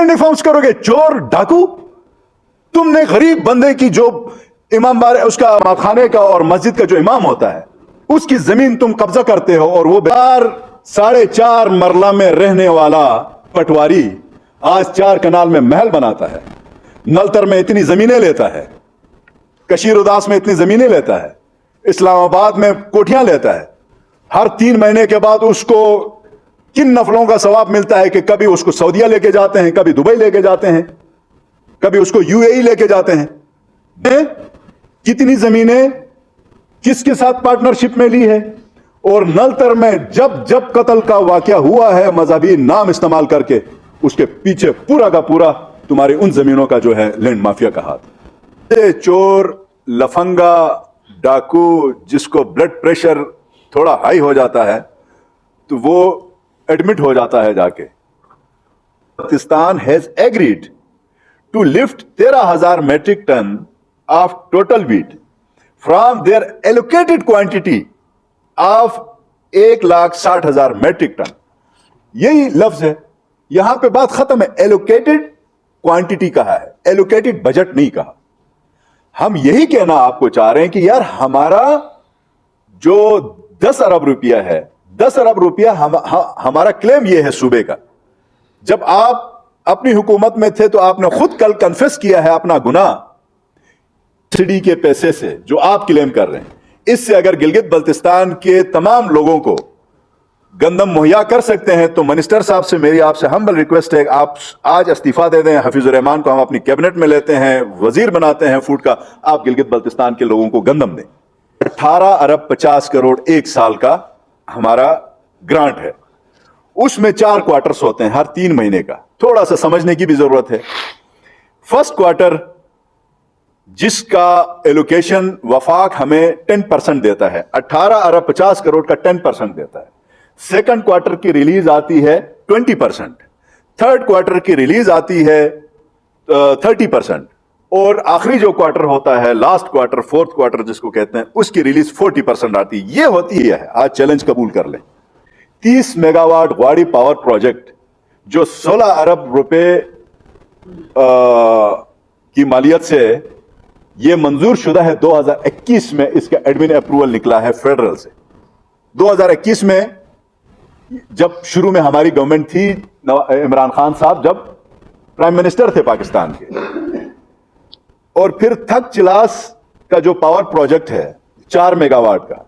डिफाउंस करोगे? चोर डाकू, तुमने गरीब बंदे की जो इमाम बार उसका खाने का और मस्जिद का जो इमाम होता है उसकी जमीन तुम कब्जा करते हो, और वो 4.5 मरला में रहने वाला पटवारी आज 4 कनाल में महल बनाता है, नलतर में इतनी जमीनें लेता है, कशीर उदास में इतनी जमीनें लेता है, इस्लामाबाद में कोठियां लेता है। हर 3 महीने के बाद उसको किन नफलों का सवाब मिलता है कि कभी उसको सऊदीया लेके जाते हैं, कभी दुबई लेके जाते हैं, कभी उसको यूएई लेके जाते हैं। कितनी जमीनें किसके साथ पार्टनरशिप में ली है। और नलतर में जब जब कत्ल का वाकया हुआ है मजहबी नाम इस्तेमाल करके, उसके पीछे पूरा का पूरा तुम्हारी उन जमीनों का जो है लैंड माफिया का हाथ। ये चोर, लफंगा, डाकू जिसको ब्लड प्रेशर थोड़ा हाई हो जाता है तो वो एडमिट हो जाता है जाके। Pakistan has agreed to lift 13,000 metric ton of total wheat from their allocated quantity of 1,60,000 metric ton. यही लफ्ज है, यहां पे बात खत्म है। एलोकेटेड क्वांटिटी कहा है, एलोकेटेड बजट नहीं कहा। हम यही कहना आपको चाह रहे हैं कि यार हमारा जो 10 अरब रुपया है, 10 अरब रुपया हमारा क्लेम यह है सूबे का। जब आप अपनी हुकूमत में थे तो आपने खुद कल कन्फेस किया है अपना गुनाह, सब्सिडी के पैसे से जो आप क्लेम कर रहे हैं। इससे अगर गिलगित बल्तिस्तान के तमाम लोगों को गंदम मुहैया कर सकते हैं तो मिनिस्टर साहब से मेरी आपसे हम्बल रिक्वेस्ट है, आप आज इस्तीफा दे दें। हफीजुर रहमान को हम अपनी कैबिनेट में लेते हैं, वजीर बनाते हैं फूड का। आप गिलगित बल्तिस्तान के लोगों को गंदम दें। 18 अरब 50 करोड़ एक साल का हमारा ग्रांट है, उसमें 4 क्वार्टर्स होते हैं हर 3 महीने का। थोड़ा सा समझने की भी जरूरत है। फर्स्ट क्वार्टर जिसका एलोकेशन वफाक हमें 10% देता है, 18 अरब 50 करोड़ का 10% देता है। सेकंड क्वार्टर की रिलीज आती है 20%, थर्ड क्वार्टर की रिलीज आती है 30%, और आखिरी जो क्वार्टर होता है, लास्ट क्वार्टर, फोर्थ क्वार्टर जिसको कहते हैं, उसकी रिलीज 40% आती है। ये होती है, आज चैलेंज कबूल कर लें, 30 मेगावाट ग्वाड़ी पावर प्रोजेक्ट जो 16 अरब रुपए की मालियत से ये मंजूर शुदा है। 2021 में इसका एडमिन अप्रूवल निकला है फेडरल से। 2021 में जब शुरू में हमारी गवर्नमेंट थी, इमरान खान साहब जब प्राइम मिनिस्टर थे पाकिस्तान के, और फिर थक चिलास का जो पावर प्रोजेक्ट है 4 मेगावाट का,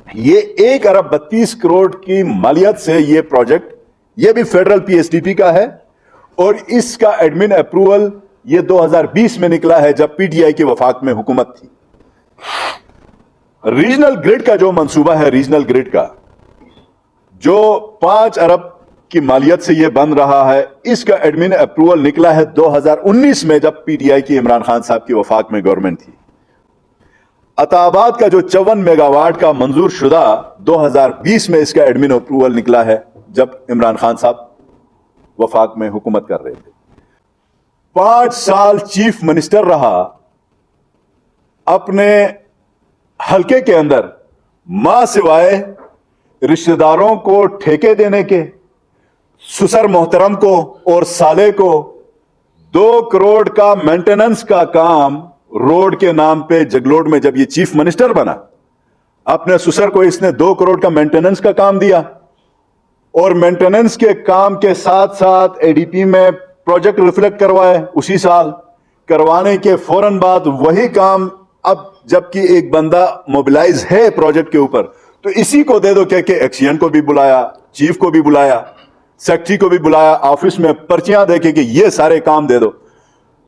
ये 1 अरब 32 करोड़ की मालियत से ये प्रोजेक्ट, ये भी फेडरल पीएसडीपी का है, और इसका एडमिन अप्रूवल ये 2020 में निकला है जब पीटीआई की वफाक में हुकूमत थी। रीजनल ग्रिड का जो मंसूबा है, रीजनल ग्रिड का जो 5 अरब की मालियत से यह बन रहा है, इसका एडमिन अप्रूवल निकला है 2019 में जब पीटीआई की इमरान खान साहब की वफाक में गवर्नमेंट थी। अताबाद का जो 54 मेगावाट का मंजूर शुदा 2020 में इसका एडमिन अप्रूवल निकला है जब इमरान खान साहब वफाक में हुकूमत कर रहे थे। 5 साल चीफ मिनिस्टर रहा, अपने हलके के अंदर मां सिवाय रिश्तेदारों को ठेके देने के, सुसर मोहतरम को और साले को 2 करोड़ का मेंटेनेंस का काम रोड के नाम पे जगलोड में जब ये चीफ मिनिस्टर बना, अपने सुसर को इसने 2 करोड़ का मेंटेनेंस का काम दिया, और मेंटेनेंस के काम के साथ साथ एडीपी में प्रोजेक्ट रिफ्लेक्ट करवाए उसी साल। करवाने के फौरन बाद वही काम अब जबकि एक बंदा मोबिलाइज है प्रोजेक्ट के ऊपर, तो इसी को दे दो कह के एक्सीएन को भी बुलाया, चीफ को भी बुलाया, सेक्रेटरी को भी बुलाया, ऑफिस में पर्चियां देके कि ये सारे काम दे दो।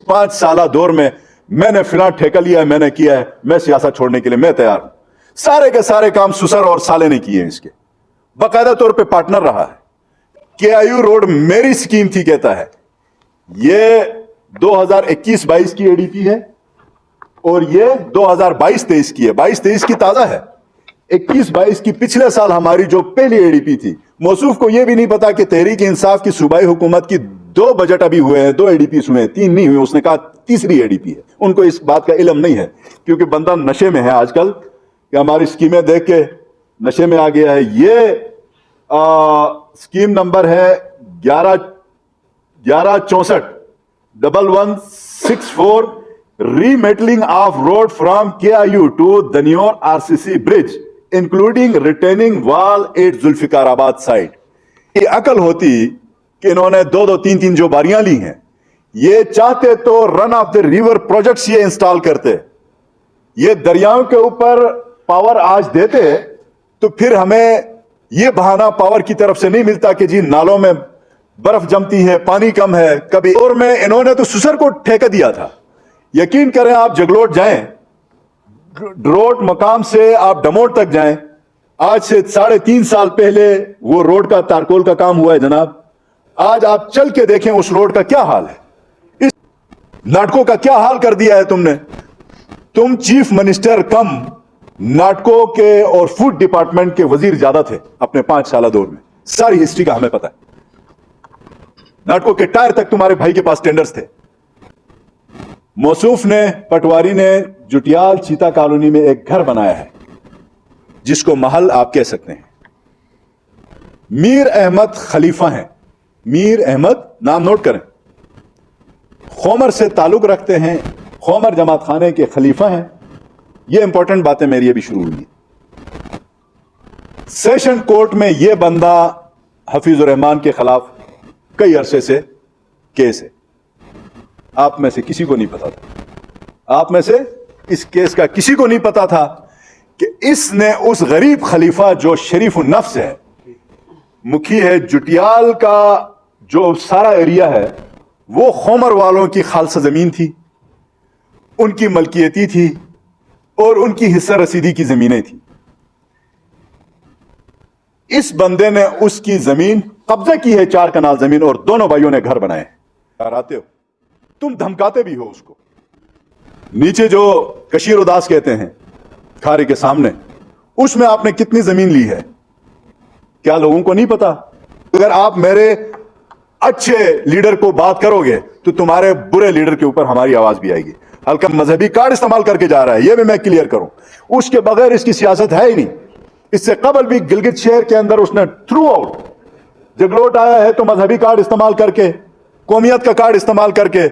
5 साल दौर में मैंने फिलहाल ठेका लिया है, मैंने किया है, मैं सियासत छोड़ने के लिए मैं तैयार हूं। सारे के सारे काम सुसर और साले ने किए हैं, इसके बाकायदा तौर पे पार्टनर रहा है। केआईयू रोड मेरी स्कीम थी कहता है, ये 2021-22 की एडीपी है और ये 2022-23 की है। 22-23 की ताजा है, 21-22 की पिछले साल हमारी जो पहली एडीपी थी। मौसूफ को यह भी नहीं पता कि तहरीक इंसाफ की सूबाई हुकूमत की 2 बजट अभी हुए हैं, 2 एडीपी हुए हैं, 3 नहीं हुए। उसने कहा तीसरी एडीपी है। उनको इस बात का इल्म नहीं है क्योंकि बंदा नशे में है आजकल कि हमारी स्कीमें देख के नशे में आ गया है। ये स्कीम नंबर है 1164 remodeling of road from KIU to Danior RCC bridge including retaining wall at Zulfikarabad side. ये अकल होती कि इन्होंने दो दो तीन तीन जो बारियां ली हैं, ये चाहते तो run of the river projects ये इंस्टॉल करते, ये दरियाओं के ऊपर पावर आज देते, तो फिर हमें ये बहाना पावर की तरफ से नहीं मिलता कि जी नालों में बर्फ जमती है, पानी कम है कभी। और में इन्होंने तो सुसर को ठेका दिया था। यकीन करें, आप जगलोट जाएं, रोड मकाम से आप डमोट तक जाएं, आज से 3.5 साल पहले वो रोड का तारकोल का काम हुआ है जनाब। आज आप चल के देखें उस रोड का क्या हाल है, इस नाटकों का क्या हाल कर दिया है तुमने। तुम चीफ मिनिस्टर कम नाटकों के और फूड डिपार्टमेंट के वजीर ज्यादा थे अपने 5 साल दौर में। सारी हिस्ट्री का हमें पता है। नाटकों के टायर तक तुम्हारे भाई के पास टेंडर्स थे। मौसूफ ने, पटवारी ने जुटियाल चीता कॉलोनी में एक घर बनाया है जिसको महल आप कह सकते हैं। मीर अहमद खलीफा हैं। मीर अहमद नाम नोट करें, खोमर से ताल्लुक रखते हैं, खोमर जमात खाने के खलीफा हैं। ये इंपॉर्टेंट बातें मेरी अभी शुरू हुई। सेशन कोर्ट में यह बंदा हफीजुर रहमान के खिलाफ कई अरसे से केस है। आप में से किसी को नहीं पता था, आप में से इस केस का किसी को नहीं पता था कि इसने उस गरीब खलीफा जो शरीफ नफ्स है, मुखी है, जुटियाल का जो सारा एरिया है वो खोमर वालों की खालसा जमीन थी, उनकी मलकियती थी और उनकी हिस्सा रसीदी की जमीनें थी। इस बंदे ने उसकी जमीन कब्जा की है, 4 कनाल जमीन, और दोनों भाइयों ने घर बनाए। डराते हो तुम, धमकाते भी हो उसको। नीचे जो कशीर उदास कहते हैं खारे के सामने, उसमें आपने कितनी जमीन ली है क्या लोगों को नहीं पता? अगर आप मेरे अच्छे लीडर को बात करोगे तो तुम्हारे बुरे लीडर के ऊपर हमारी आवाज भी आएगी। हल्का मजहबी कार्ड इस्तेमाल करके जा रहा है, यह भी मैं क्लियर करूं। उसके बगैर इसकी सियासत है ही नहीं। इससे कबल भी गिलगित शहर के अंदर उसने थ्रू आउट, जगलोट आया है तो मजहबी कार्ड इस्तेमाल करके, कौमियत का कार्ड इस्तेमाल करके